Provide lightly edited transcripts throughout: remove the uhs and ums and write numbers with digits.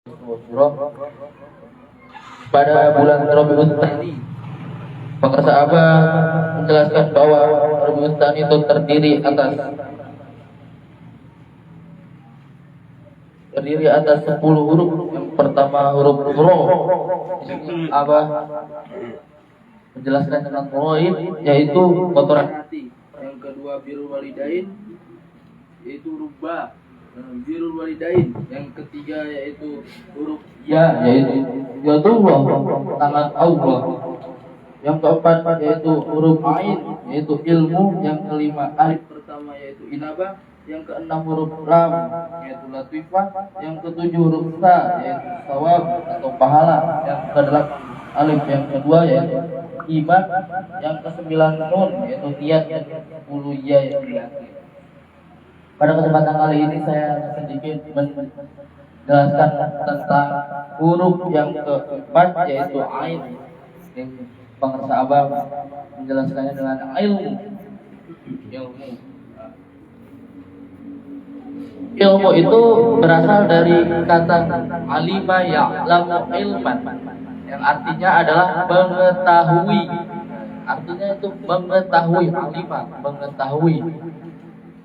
Surah pada bulan Rabiul Tsani. Maka sahabat menjelaskan bahwa Rabiul Tsani itu terdiri atas 10 huruf. Yang pertama huruf ro. Di sini Abah menjelaskan tentang roin, yaitu kotoran hati. Yang kedua birrul walidain, yaitu huruf ba. Birrul walidain. Yang ketiga yaitu huruf ya, yaitu yadullah, tangan Allah. Yang keempat yaitu huruf ain, yaitu ilmu. Yang kelima alif pertama yaitu inabah. Yang keenam huruf lam, yaitu latifah. Yang ketujuh huruf sa, yaitu sawab atau pahala. Yang kedelapan alif yang kedua yaitu iman. Yang kesembilan nun, yaitu tiat. Yang ke-10 ya, yang terakhir. Pada kesempatan kali ini saya sedikit menjelaskan tentang huruf yang keempat, yaitu ain. Pengersa Abah menjelaskannya dengan ilmu. Ilmu itu berasal dari kata alima ya'lamu ilman, yang artinya adalah mengetahui. Artinya itu mengetahui, alima, mengetahui.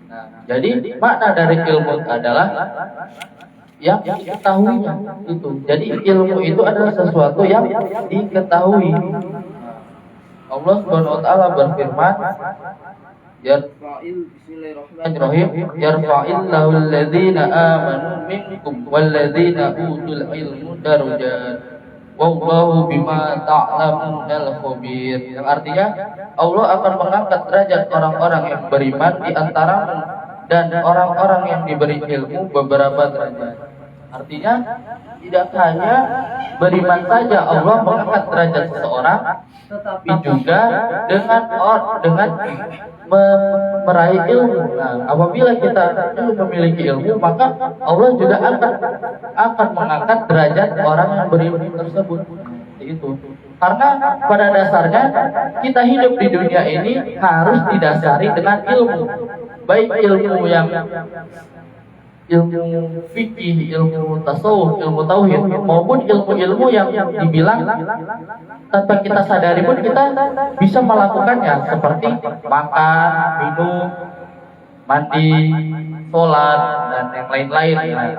Nah, jadi makna dari ilmu adalah yang diketahuinya itu. Jadi ilmu itu adalah sesuatu yang diketahui. Allah Subhanahu wa taala berfirman, Yarfa'il bismillahirrahmanirrahim, yarfa'illahu alladhina amanu minkum walladzina utul ilmu darajat. Wallahu bima ta'lamunal khabir. Yang artinya Allah akan mengangkat derajat orang-orang yang beriman di antaramu dan orang-orang yang diberi ilmu beberapa derajat. Artinya tidak hanya beriman saja Allah mengangkat derajat seseorang, tetapi juga dengan meraih ilmu. Nah, apabila kita memiliki ilmu, maka Allah juga akan mengangkat derajat orang yang berilmu tersebut. Itu karena pada dasarnya kita hidup di dunia ini harus didasari dengan ilmu, baik ilmu yang ilmu fikih, ilmu tasawuf, ilmu tauhid, maupun ilmu-ilmu yang dibilang tanpa kita sadari pun kita bisa melakukannya, seperti makan, minum, mandi, sholat, dan yang lain-lain.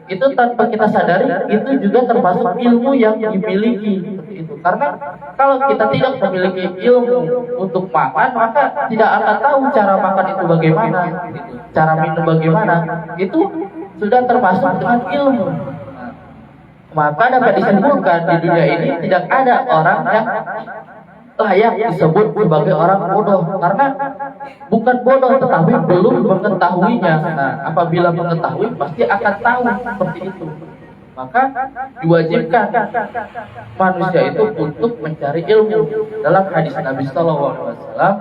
Itu tanpa kita sadari, itu juga termasuk ilmu yang dimiliki. Itu karena kalau kita tidak memiliki ilmu untuk makan, maka tidak akan tahu cara makan itu bagaimana, cara minum bagaimana. Itu sudah termasuk dengan ilmu. Maka dapat disimpulkan di dunia ini tidak ada orang yang layak disebut sebagai orang bodoh, karena bukan bodoh tetapi belum mengetahuinya. Nah, apabila mengetahui pasti akan tahu seperti itu. Maka diwajibkan manusia itu untuk mencari ilmu. Dalam hadis Nabi sallallahu alaihi wasallam,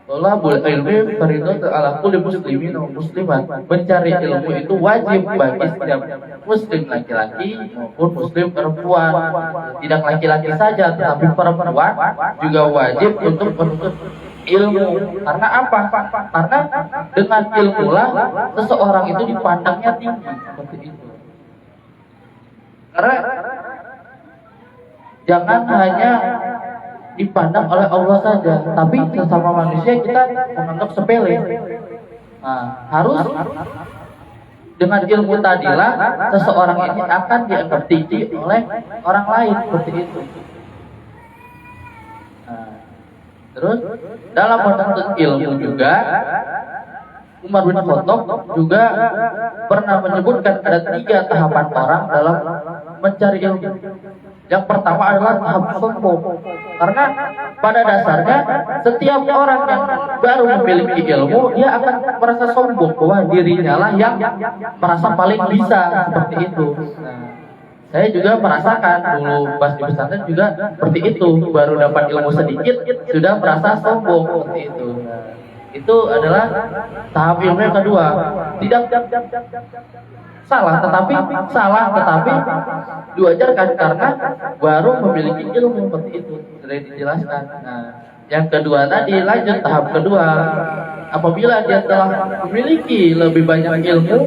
thalabul ilmi fardhu ala kulli muslimin wa muslimat. Mencari ilmu itu wajib bagi setiap muslim laki-laki maupun muslim perempuan. Tidak laki-laki saja, tetapi perempuan juga wajib untuk menuntut ilmu. Karena apa? Karena dengan ilmulah seseorang itu dipandangnya tinggi, seperti itu. Karena jangan hanya dipandang oleh Allah saja, tapi sesama manusia kita menganggap sepele. Nah, harus dengan ilmu tadilah seseorang ini akan dianggap tinggi oleh orang lain, seperti itu. Nah, terus dalam menuntut ilmu juga Umar bin Khattab juga pernah menyebutkan ada 3 tahapan orang dalam mencari ilmu. Yang pertama adalah tahap sombong. Karena pada dasarnya setiap orang yang baru memiliki ilmu, dia akan merasa sombong bahwa dirinya lah yang merasa paling bisa, seperti itu. Nah, saya juga merasakan dulu pas di pesantren juga seperti itu. Baru dapat ilmu sedikit sudah merasa sombong, seperti itu. Itu adalah tahap ilmu yang kedua. Tidak salah tetapi diwajarkan karena baru memiliki ilmu, seperti itu sudah dijelaskan. Nah, yang kedua tadi lanjut tahap kedua, apabila dia telah memiliki lebih banyak ilmu,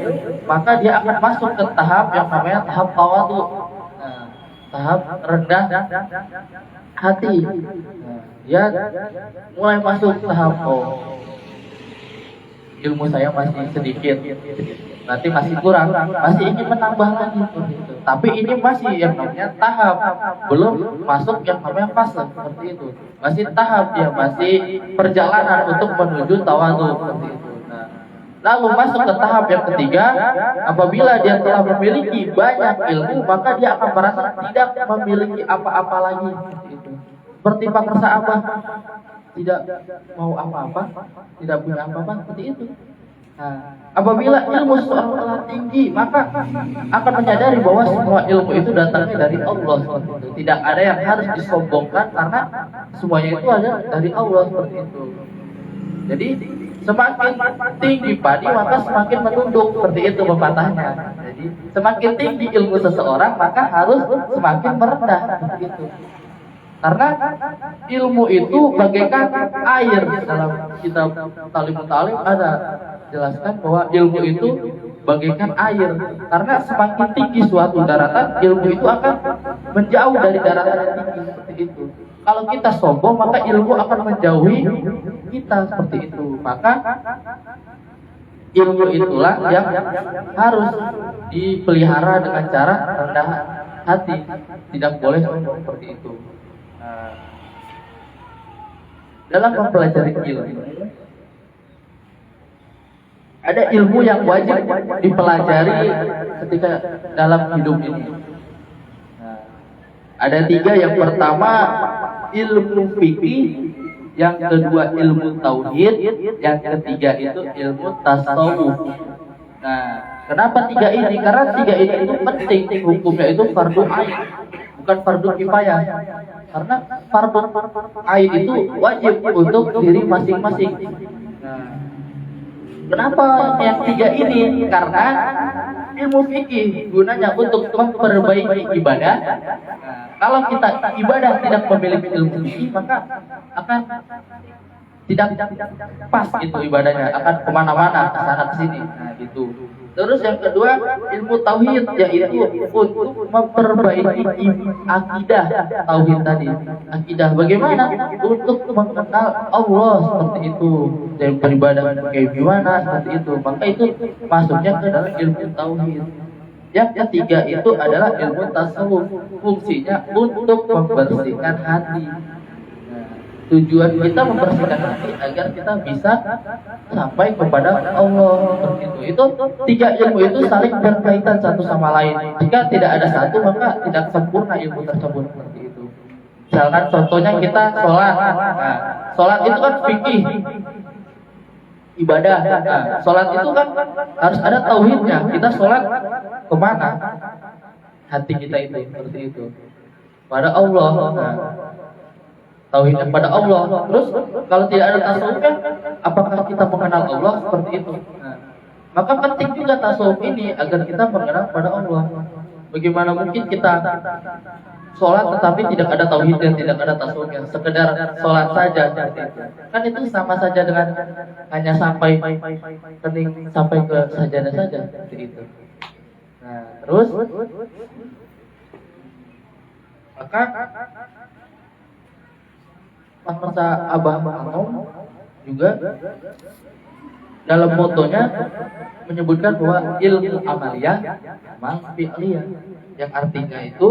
maka dia akan masuk ke tahap yang namanya tahap tawadhu. Nah, tahap rendah hati. Nah, dia mulai masuk tahap ilmu saya masih sedikit, berarti masih kurang, masih ingin menambah lagi gitu. Tapi ini masih yang namanya tahap, belum masuk yang namanya fase seperti itu. Masih tahap, dia masih perjalanan untuk menuju tawadhu seperti itu. Nah, lalu masuk ke tahap yang ketiga, apabila dia telah memiliki banyak ilmu, maka dia akan merasa tidak memiliki apa-apa lagi seperti itu. Seperti pakar sahabat, tidak mau apa-apa, tidak punya apa-apa seperti itu. Nah, apabila ilmu seseorang telah tinggi, maka akan menyadari bahwa semua ilmu itu datangnya dari Allah seperti itu. Tidak ada yang harus disombongkan karena semuanya itu ada dari Allah seperti itu. Jadi semakin tinggi padi maka semakin menunduk seperti itu pepatahnya. Jadi semakin tinggi ilmu seseorang maka harus semakin merendah seperti itu. Karena ilmu itu bagaikan air. Dalam kitab Talimut Talim ada jelaskan bahwa ilmu itu bagaikan air. Karena semakin tinggi suatu daratan, ilmu itu akan menjauh dari daratan yang tinggi seperti itu. Kalau kita sombong, maka ilmu akan menjauhi kita seperti itu. Maka ilmu itulah yang harus dipelihara dengan cara rendah hati. Tidak boleh sombong seperti itu. Dalam mempelajari ilmu, ada ilmu yang wajib dipelajari ketika dalam hidup ini. Ada 3. Yang pertama ilmu fikih, yang kedua ilmu tauhid, yang ketiga itu ilmu tasawuf. Nah, kenapa 3 ini? Karena 3 ini itu penting, hukumnya itu fardu ain, bukan fardu kifayah. Karena fardu ain itu wajib untuk diri masing-masing. Nah, kenapa yang 3 ini? Karena ilmu fikih gunanya untuk memperbaiki ibadah. Nah, kalau kita ibadah tidak memiliki ilmu fikih, maka akan tidak pas itu ibadahnya, akan kemana-mana, kesana kesini. Nah, gitu. Terus yang kedua ilmu tauhid, yaitu untuk memperbaiki akidah tauhid tadi. Akidah bagaimana? Untuk mengenal Allah seperti itu, dan beribadah kayak gimana seperti itu. Maka itu masuknya ke dalam ilmu tauhid. Yang ketiga itu adalah ilmu tasawuf, fungsinya untuk membersihkan hati. Tujuan kita membersihkan hati agar kita bisa sampai kepada Allah seperti itu. Itu 3 ilmu itu saling berkaitan satu sama lain. Jika tidak ada satu maka tidak sempurna ilmu tersebut seperti itu. Misalkan contohnya kita sholat. Nah, sholat itu kan fikih, ibadah. Nah, sholat itu kan harus ada tauhidnya. Kita sholat kemana? Hati kita itu seperti itu. Pada Allah. Nah, tauhidnya pada Allah. Terus kalau tidak ada tasawufnya, apakah kita mengenal Allah seperti itu? Nah, maka penting juga tasawuf ini agar kita mengenal pada Allah. Bagaimana mungkin kita sholat tetapi tidak ada tauhidnya, tidak ada tasawufnya, sekedar sholat saja seperti itu. Kan itu sama saja dengan hanya sampai kening, sampai ke sajadah saja seperti itu. Nah, terus maka masa Abah Anom juga dalam motonya menyebutkan bahwa ilmu amaliyah, amal fi'liyah, yang artinya itu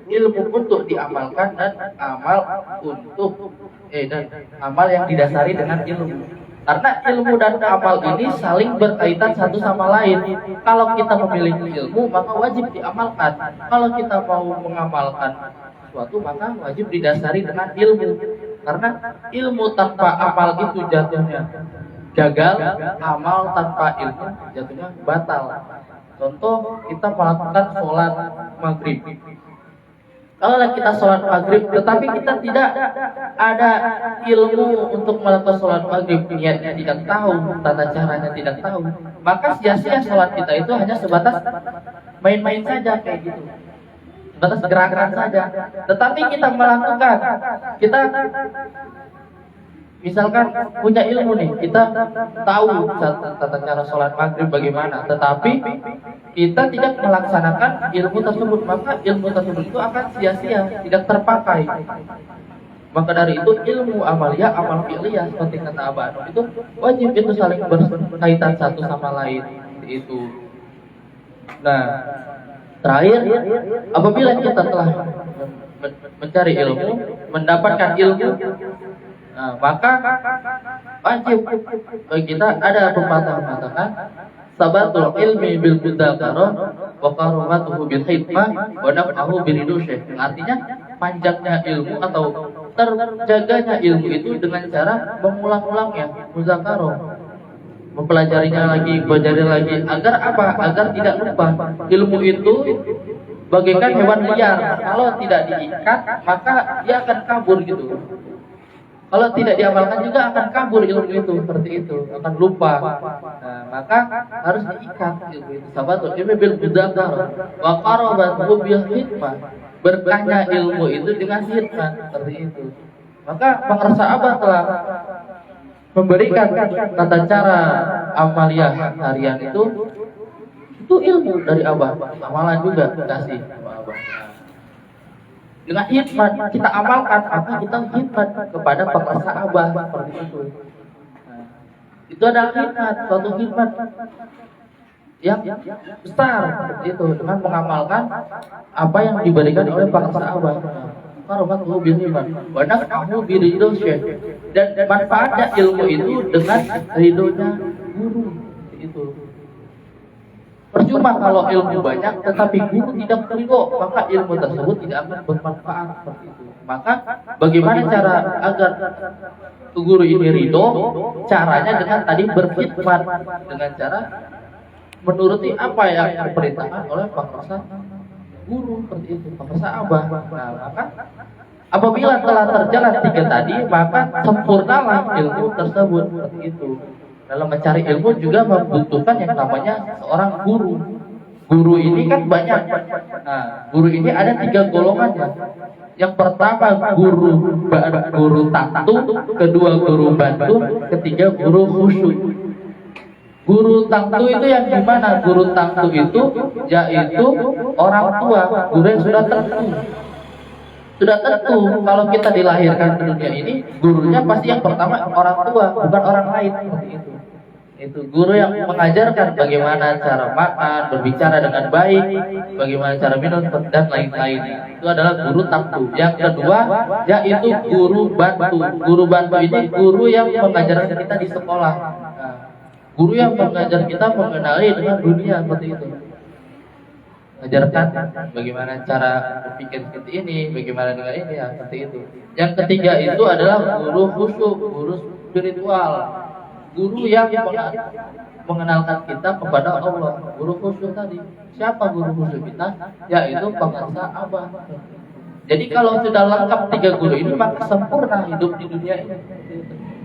ilmu untuk diamalkan dan amal untuk dan amal yang didasari dengan ilmu. Karena ilmu dan amal ini saling berkaitan satu sama lain. Kalau kita memiliki ilmu maka wajib diamalkan. Kalau kita mau mengamalkan sesuatu maka wajib didasari dengan ilmu. Karena ilmu tanpa amal itu jatuhnya gagal, amal tanpa ilmu jatuhnya batal. Contoh, kita melakukan sholat maghrib. Kalau kita sholat maghrib, tetapi kita tidak ada ilmu untuk melakukan sholat maghrib, niatnya tidak tahu, tata caranya tidak tahu, maka sia-sia sholat kita itu hanya sebatas main-main saja kayak gitu. Batas gerakan saja. Tetapi kita melakukan, kita Misalkan punya ilmu nih, kita tahu tata cara sholat maghrib bagaimana, tetapi kita tidak melaksanakan ilmu tersebut, maka ilmu tersebut itu akan sia-sia, tidak terpakai. Maka dari itu ilmu amaliyah, amal fi'liyah seperti kata Abah Anwar itu wajib itu saling berkaitan satu sama lain itu. Nah, terakhir apabila kita telah mencari ilmu, mendapatkan ilmu, nah, maka wajib bagi kita ada pepatah mengatakan sabatul ilmi bil mudzakarah wa karomatuhu bil hikmah wa naf'ahu bil syekh. Artinya panjangnya ilmu atau terjaganya ilmu itu dengan cara mengulang-ulangnya, mudzakarah, mempelajarinya lagi, belajar lagi, agar apa? Agar tidak lupa. Ilmu itu bagaikan hewan liar, kalau tidak diikat maka dia akan kabur gitu. Kalau tidak diamalkan juga akan kabur ilmu itu, seperti itu, akan lupa. Nah, maka harus diikat ilmu itu. Sabatul ilmi bil mudzakarah wa qarabatuhu bil hikmah. Berkahnya ilmu itu dengan hikmah, seperti itu. Maka pengersa Abah telah memberikan tata cara amaliyah harian itu ilmu dari Abah, amalan juga dikasih sama Abah. Dengan hikmat kita amalkan, maka kita hikmat kepada pengersa Abah, seperti itu. Nah, itu adalah hikmat, suatu hikmat yang besar seperti itu, dengan mengamalkan apa yang diberikan oleh pengersa Abah. Karomatuhu bil hikmah wa naf'ahu bi ridho syekh, dan manfaatnya ilmu itu dengan ridhonya guru itu. Percuma kalau ilmu banyak tetapi guru tidak ridho, maka ilmu tersebut tidak akan bermanfaat, seperti itu. Maka bagaimana cara agar guru ini ridho? Caranya dengan tadi berkhidmat, dengan cara menuruti apa yang diperintahkan oleh pengersa guru, seperti itu, pengersa Abah. Nah, maka apabila telah terjalan tiga tadi, maka sempurnalah ilmu tersebut, seperti itu. Dalam mencari ilmu juga membutuhkan yang namanya seorang guru. Guru ini kan banyak. Nah, guru ini ada tiga golongannya. Yang pertama guru taktu, kedua guru bantu, ketiga guru khusyuk. Guru taktu itu yang gimana? Guru taktu itu yaitu orang tua, guru yang sudah tentu. Sudah tentu kalau kita dilahirkan ke dunia ini, gurunya pasti yang pertama orang tua, bukan orang lain, seperti itu. Itu guru yang mengajarkan bagaimana cara makan, berbicara dengan baik, bagaimana cara minum dan lain-lain. Itu adalah guru taktu. Yang kedua yaitu guru bantu. Guru bantu ini guru yang mengajarkan kita di sekolah. Nah, guru yang mengajar kita mengenali dengan dunia, seperti itu. Mengajarkan bagaimana cara berpikir seperti ini, bagaimana dengan ini, ya, seperti itu. Yang ketiga itu adalah guru khusyuk, guru spiritual. Guru yang mengenalkan kita kepada Allah. Guru khusyuk tadi. Siapa guru khusyuk kita? Yaitu pengersa Abah. Jadi kalau sudah lengkap tiga guru ini, maka sempurna hidup di dunia ini.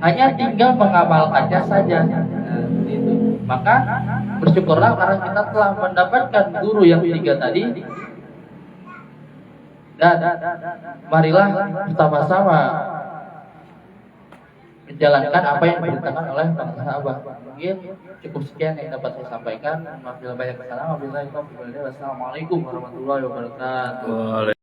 Hanya tinggal mengamalkannya saja. Nah, itu. Maka bersyukurlah karena kita telah mendapatkan guru yang tiga tadi. Dan marilah bersama-sama menjalankan apa yang diperintahkan oleh pengersa Abah. Mungkin cukup sekian yang dapat saya sampaikan. Wassalamualaikum warahmatullahi wabarakatuh.